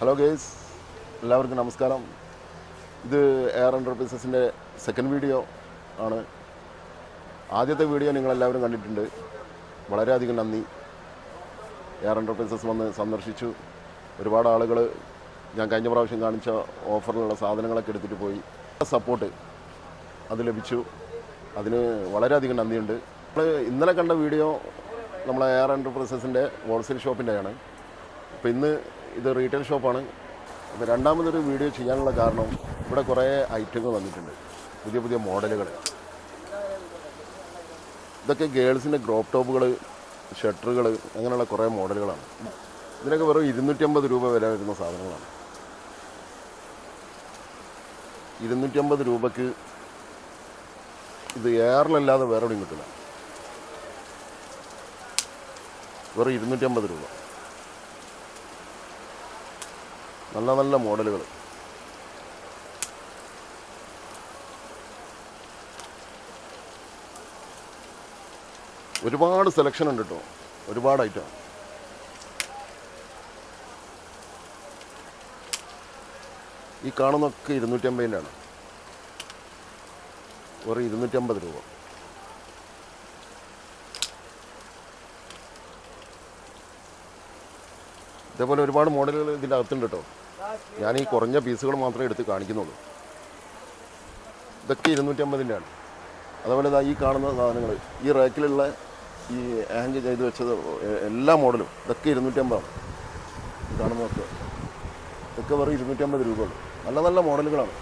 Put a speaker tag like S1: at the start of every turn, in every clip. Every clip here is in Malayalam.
S1: ഹലോ ഗേസ്, എല്ലാവർക്കും നമസ്കാരം. ഇത് എയർ എൻ്റർപ്രൈസസിൻ്റെ സെക്കൻഡ് വീഡിയോ ആണ്. ആദ്യത്തെ വീഡിയോ നിങ്ങളെല്ലാവരും കണ്ടിട്ടുണ്ട്. വളരെയധികം നന്ദി. എയർ എൻ്റർപ്രൈസസ് വന്ന് സന്ദർശിച്ചു. ഒരുപാട് ആളുകൾ ഞാൻ കഴിഞ്ഞ പ്രാവശ്യം കാണിച്ച ഓഫറിലുള്ള സാധനങ്ങളൊക്കെ എടുത്തിട്ട് പോയി. സപ്പോർട്ട് അത് ലഭിച്ചു. അതിന് വളരെയധികം നന്ദിയുണ്ട്. നമ്മൾ ഇന്നലെ കണ്ട വീഡിയോ നമ്മളെ എയർ എൻ്റർപ്രൈസസിൻ്റെ ഹോൾസെയിൽ ഷോപ്പിൻ്റെയാണ്. അപ്പോൾ ഇന്ന് ഇത് റീറ്റെയിൽ ഷോപ്പാണ്. അപ്പോൾ രണ്ടാമതൊരു വീഡിയോ ചെയ്യാനുള്ള കാരണം ഇവിടെ കുറേ ഐറ്റങ്ങൾ വന്നിട്ടുണ്ട്, പുതിയ പുതിയ മോഡലുകൾ. ഇതൊക്കെ ഗേൾസിൻ്റെ ക്രോപ്പ് ടോപ്പുകൾ, ഷട്ടറുകൾ, അങ്ങനെയുള്ള കുറേ മോഡലുകളാണ്. ഇതിനൊക്കെ വെറും 250 രൂപ വില വരുന്ന സാധനങ്ങളാണ്. 250 രൂപയ്ക്ക് ഇത് എയറിലല്ലാതെ വേറെ എവിടെയും കിട്ടില്ല. വെറും 250 രൂപ. നല്ല നല്ല മോഡലുകൾ. ഒരുപാട് സെലക്ഷൻ ഉണ്ട് കേട്ടോ, ഒരുപാട് ഐറ്റം. ഈ കാണുന്നൊക്കെ 250-ൻ്റെയാണ്. വെറും 250 രൂപ. ഇതേപോലെ ഒരുപാട് മോഡലുകൾ ഇതിൻ്റെ അകത്തുണ്ട് കേട്ടോ. ഞാൻ ഈ കുറഞ്ഞ പീസുകൾ മാത്രമേ എടുത്ത് കാണിക്കുന്നുള്ളൂ. ഇതൊക്കെ 250-ൻ്റെയാണ്. അതുപോലെ ഈ കാണുന്ന സാധനങ്ങൾ, ഈ റാക്കിലുള്ള ഈ ഹാങ് ചെയ്ത് വെച്ചത് എല്ലാ മോഡലും ഇതൊക്കെ 250 ആണ്. ഈ കാണുന്നതൊക്കെ ഇതൊക്കെ വെറും 250 രൂപയുള്ളൂ. നല്ല നല്ല മോഡലുകളാണ്.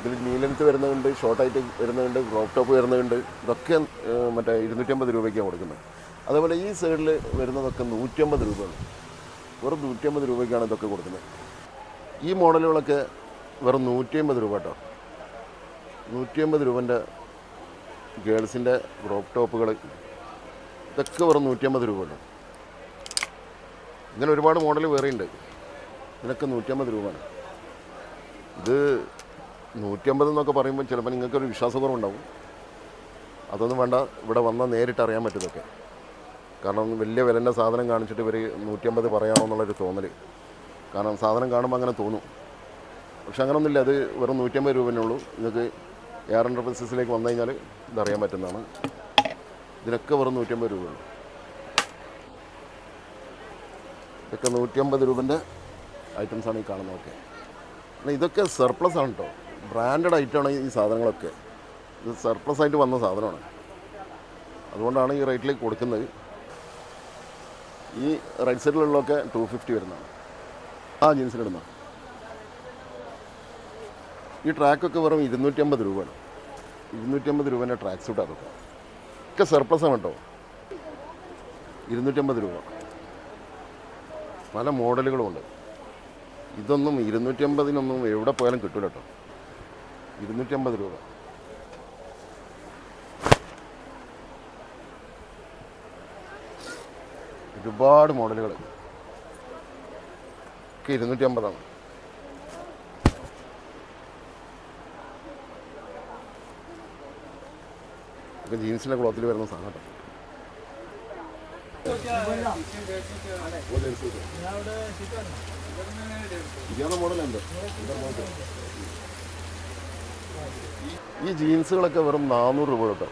S1: ഇതിൽ നീലത്ത് വരുന്നതുണ്ട്, ഷോർട്ടായിട്ട് വരുന്നതുണ്ട്, ക്രോപ്പ് ടോപ്പ് വരുന്നതുണ്ട്. ഇതൊക്കെ മറ്റേ 250 രൂപയ്ക്കാണ് കൊടുക്കുന്നത്. അതേപോലെ ഈ സൈഡിൽ വരുന്നതൊക്കെ 150 രൂപയാണ്. വെറും 150 രൂപയ്ക്കാണ് ഇതൊക്കെ കൊടുക്കുന്നത്. ഈ മോഡലുകളൊക്കെ വെറും 150 രൂപ കേട്ടോ. 150 രൂപൻ്റെ ഗേൾസിൻ്റെ ക്രോപ്പ് ടോപ്പുകൾ, ഇതൊക്കെ വെറും 150 രൂപയുണ്ട്. ഇങ്ങനെ ഒരുപാട് മോഡൽ വേറെ ഉണ്ട്. ഇതിനൊക്കെ 150 രൂപയാണ്. ഇത് 150 എന്നൊക്കെ പറയുമ്പോൾ ചിലപ്പോൾ നിങ്ങൾക്കൊരു വിശ്വാസക്കുറവുണ്ടാവും. അതൊന്നും വേണ്ട, ഇവിടെ വന്നാൽ നേരിട്ട് അറിയാൻ പറ്റുന്നതൊക്കെ. കാരണം വലിയ വിലൻ്റെ സാധനം കാണിച്ചിട്ട് ഇവർ 150 പറയാമോ എന്നുള്ളൊരു തോന്നൽ. കാരണം സാധനം കാണുമ്പോൾ അങ്ങനെ തോന്നും. പക്ഷെ അങ്ങനെയൊന്നുമില്ല. അത് വെറും 150 രൂപയേ ഉള്ളൂ. നിങ്ങൾക്ക് എയർ എൻ്റർപ്രൈസസിലേക്ക് വന്നു കഴിഞ്ഞാൽ ഇതറിയാൻ പറ്റുന്നതാണ്. ഇതിനൊക്കെ വെറും 150 രൂപയുള്ളൂ. ഇതൊക്കെ 150 രൂപൻ്റെ ഐറ്റംസാണ് ഈ കാണുന്നതൊക്കെ. പിന്നെ ഇതൊക്കെ സർപ്ലസ് ആണ് കേട്ടോ. ബ്രാൻഡഡ് ഐറ്റമാണ് ഈ സാധനങ്ങളൊക്കെ. ഇത് സർപ്ലസ് ആയിട്ട് വന്ന സാധനമാണ്. അതുകൊണ്ടാണ് ഈ റേറ്റിലേക്ക് കൊടുക്കുന്നത്. ഈ റൈറ്റ് സൈഡിലുള്ളതൊക്കെ 250 വരുന്നതാണ്. ആ ജീൻസിലിടുന്ന ഈ ട്രാക്കൊക്കെ വെറും 250 രൂപയാണ്. 250 രൂപേൻ്റെ ട്രാക്ക് സൂട്ട് അതൊക്കെ ഒക്കെ സർപ്ലസ് ആണ് കേട്ടോ. 250 രൂപ. പല മോഡലുകളുമുണ്ട്. ഇതൊന്നും 250-നൊന്നും എവിടെ പോയാലും കിട്ടില്ല കേട്ടോ. 250 രൂപ. ഒരുപാട് മോഡലുകൾ ഒക്കെ 250 ആണ്. ഒക്കെ ജീൻസിൻ്റെ ക്ലോത്തിൽ വരുന്ന സാധനം കേട്ടോ. മോഡലുണ്ട്. ഈ ജീൻസുകളൊക്കെ വെറും 400 രൂപ കേട്ടോ.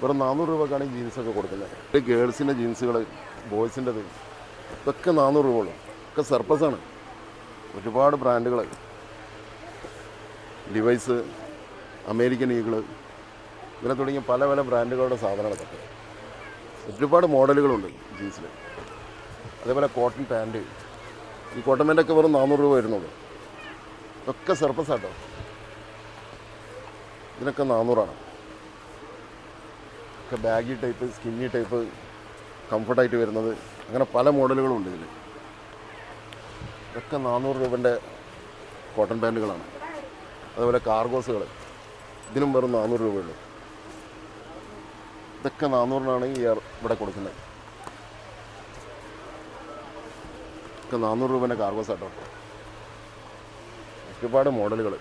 S1: വെറും 400 രൂപക്കാണ് ഈ ജീൻസൊക്കെ കൊടുക്കുന്നത്. ഗേൾസിൻ്റെ ജീൻസുകൾ, ബോയ്സിൻ്റെത്, ഇതൊക്കെ 400 രൂപ ഉള്ളൂ. ഒക്കെ സർപ്ലസാണ്. ഒരുപാട് ബ്രാൻഡുകൾ, ലിവൈസ്, അമേരിക്കൻ ഈഗിള്, ഇങ്ങനെ തുടങ്ങിയ പല പല ബ്രാൻഡുകളുടെ സാധനങ്ങളൊക്കെ. ഒരുപാട് മോഡലുകളുണ്ട് ജീൻസിൽ. അതേപോലെ കോട്ടൺ പാൻറ്റ്, ഈ കോട്ടൺ പാൻറ്റൊക്കെ വെറും 400 രൂപ വരുന്നുള്ളൂ. ഇതൊക്കെ സർപ്ലസാട്ടോ. ഇതിനൊക്കെ 400-ആണ്. ഒക്കെ ബാഗി ടൈപ്പ്, സ്കിന്നി ടൈപ്പ്, കംഫർട്ടായിട്ട് വരുന്നത്, അങ്ങനെ പല മോഡലുകളുണ്ട് ഇതിൽ. ഇതൊക്കെ 400 രൂപൻ്റെ കോട്ടൺ പാൻറ്റുകളാണ്. അതുപോലെ കാർഗോസുകൾ, ഇതിനും വെറും 400 രൂപയുള്ളൂ. ഇതൊക്കെ 400-നാണ് ഈ ഇവിടെ കൊടുക്കുന്നത്. ഒക്കെ 400 രൂപേൻ്റെ കാർഗോസ് ആട്ടോ. ഒരുപാട് മോഡലുകൾ.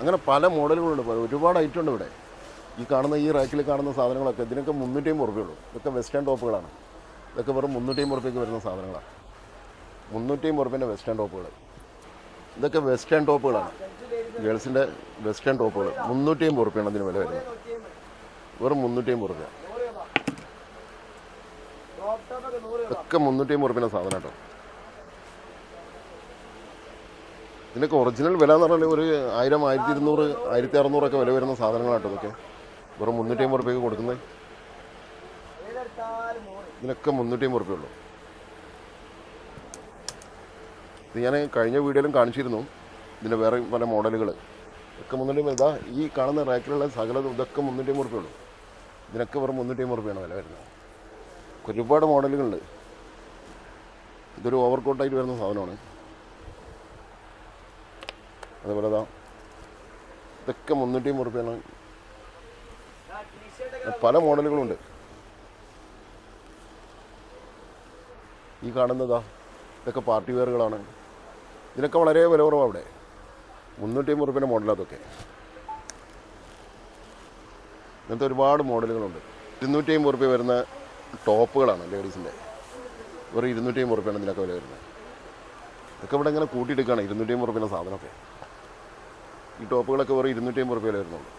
S1: അങ്ങനെ പല മോഡലുകളുണ്ട്, ഒരുപാട് ഐറ്റം ഉണ്ട് ഇവിടെ. ഈ കാണുന്ന ഈ റാക്കിൽ കാണുന്ന സാധനങ്ങളൊക്കെ ഇതിനൊക്കെ 350 ഉറുപ്പ്യുള്ളൂ. ഇതൊക്കെ വെസ്റ്റേൺ ടോപ്പുകളാണ്. ഇതൊക്കെ വെറും 350 ഉറുപ്പ്യക്ക് വരുന്ന സാധനങ്ങളാണ്. 350 ഉറുപ്പ്യൻ്റെ വെസ്റ്റേൺ ടോപ്പുകൾ. ഇതൊക്കെ വെസ്റ്റേൺ ടോപ്പുകളാണ്, ഗേൾസിൻ്റെ വെസ്റ്റേൺ ടോപ്പുകൾ. 350 ഉറുപ്പ്യാണ് അതിന് വില വരുന്നത്. വെറും 350 ഉറുപ്പ്യ. ഇതൊക്കെ 350 ഉറുപ്പ്യൻ്റെ സാധനം കേട്ടോ. ഇതിനൊക്കെ ഒറിജിനൽ വില എന്ന് പറഞ്ഞാൽ ഒരു 1000, 1200, 1600 വില വരുന്ന സാധനങ്ങളാട്ടോ ഇതൊക്കെ. വെറും 350 ഉറുപ്പ്യക്ക് കൊടുക്കുന്നത്. ഇതിനൊക്കെ 350 ഉറുപ്പ്യുള്ളൂ. ഇത് ഞാൻ കഴിഞ്ഞ വീഡിയോയിലും കാണിച്ചിരുന്നു. ഇതിൻ്റെ വേറെ പല മോഡലുകൾ ഒക്കെ 350. ഇതാ ഈ കാണുന്ന റാക്കിലുള്ള സകലതും ഇതൊക്കെ 350 ഉറുപ്പ്യുള്ളൂ. ഇതിനൊക്കെ വെറും 350 ഉറുപ്പ്യാണ് വില വരുന്നത്. ഒരുപാട് മോഡലുകളുണ്ട്. ഇതൊരു ഓവർകോട്ടായിട്ട് വരുന്ന സാധനമാണ്. അതേപോലെ ഇതാ ഇതൊക്കെ 350 ഉറുപ്പ്യാണ്. പല മോഡലുകളുണ്ട്. ഈ കാണുന്നതാ ഇതൊക്കെ പാർട്ടി വെയറുകളാണ്. ഇതിനൊക്കെ വളരെ വില കുറവാണ് അവിടെ. 350 ഉറുപ്പ്യൻ്റെ മോഡലാണ് അതൊക്കെ. ഇങ്ങനത്തെ ഒരുപാട് മോഡലുകളുണ്ട്. 250 ഉറുപ്പ്യ വരുന്ന ടോപ്പുകളാണ് ലേഡീസിൻ്റെ. വെറും 250 ഉറുപ്പ്യാണ് ഇതിനൊക്കെ വില വരുന്നത്. ഇതൊക്കെ ഇവിടെ ഇങ്ങനെ കൂട്ടിയെടുക്കുകയാണ് 250 ഉറുപ്പ്യൻ്റെ സാധനമൊക്കെ. ഈ ടോപ്പുകളൊക്കെ വെറും 250 ഉറുപ്പ്യ വരുന്നുള്ളൂ.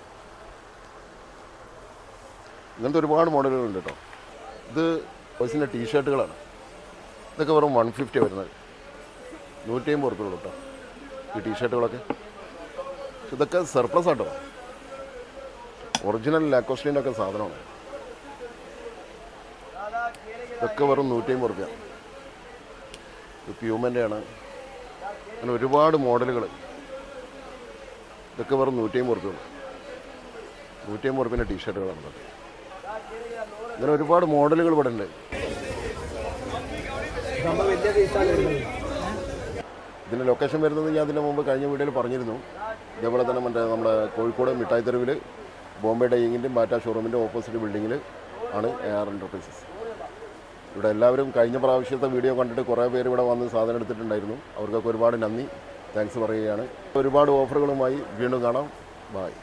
S1: ഇങ്ങനത്തെ ഒരുപാട് മോഡലുകളുണ്ട് കേട്ടോ. ഇത് ബോയ്സിൻ്റെ ടീഷർട്ടുകളാണ്. ഇതൊക്കെ വെറും 150 വരുന്നത്. 150 ഉറുപ്പ്യ കേട്ടോ ഈ ടീഷർട്ടുകളൊക്കെ. ഇതൊക്കെ സർപ്ലസ് ആട്ടോ. ഒറിജിനൽ ലാക്കോസ്റ്റിൻ്റെ ഒക്കെ സാധനമാണ്. ഇതൊക്കെ വെറും 150 ഉറുപ്പ്യ. ഇത് പ്യൂമൻ്റെ ആണ്. അങ്ങനെ ഒരുപാട് മോഡലുകൾ. ഇതൊക്കെ വെറും 150 ഉറുപ്പ്യ. 150 ഉറുപ്പ്യൻ്റെ ടീഷർട്ടുകളാണ് ഇതൊക്കെ. ഇങ്ങനെ ഒരുപാട് മോഡലുകൾ ഇവിടെ ഉണ്ട്. ഇതിൻ്റെ ലൊക്കേഷൻ വരുന്നത് ഞാൻ ഇതിന് മുമ്പ് കഴിഞ്ഞ വീഡിയോയിൽ പറഞ്ഞിരുന്നു. ഇതേപോലെ തന്നെ നമ്മുടെ കോഴിക്കോട് മിഠായി തെരുവിൽ ബോംബെ ഡൈയിങ്ങിൻ്റെയും ബാറ്റ ഷോറൂമിൻ്റെ ഓപ്പോസിറ്റ് ബിൽഡിങ്ങിൽ ആണ് AR എൻ്റർപ്രൈസസ്. ഇവിടെ എല്ലാവരും കഴിഞ്ഞ പ്രാവശ്യത്തെ വീഡിയോ കണ്ടിട്ട് കുറേ പേര് ഇവിടെ വന്ന് സാധനം എടുത്തിട്ടുണ്ടായിരുന്നു. അവർക്കൊക്കെ ഒരുപാട് നന്ദി, താങ്ക്സ് പറയുകയാണ്. ഒരുപാട് ഓഫറുകളുമായി വീണ്ടും കാണാം. ബായ്.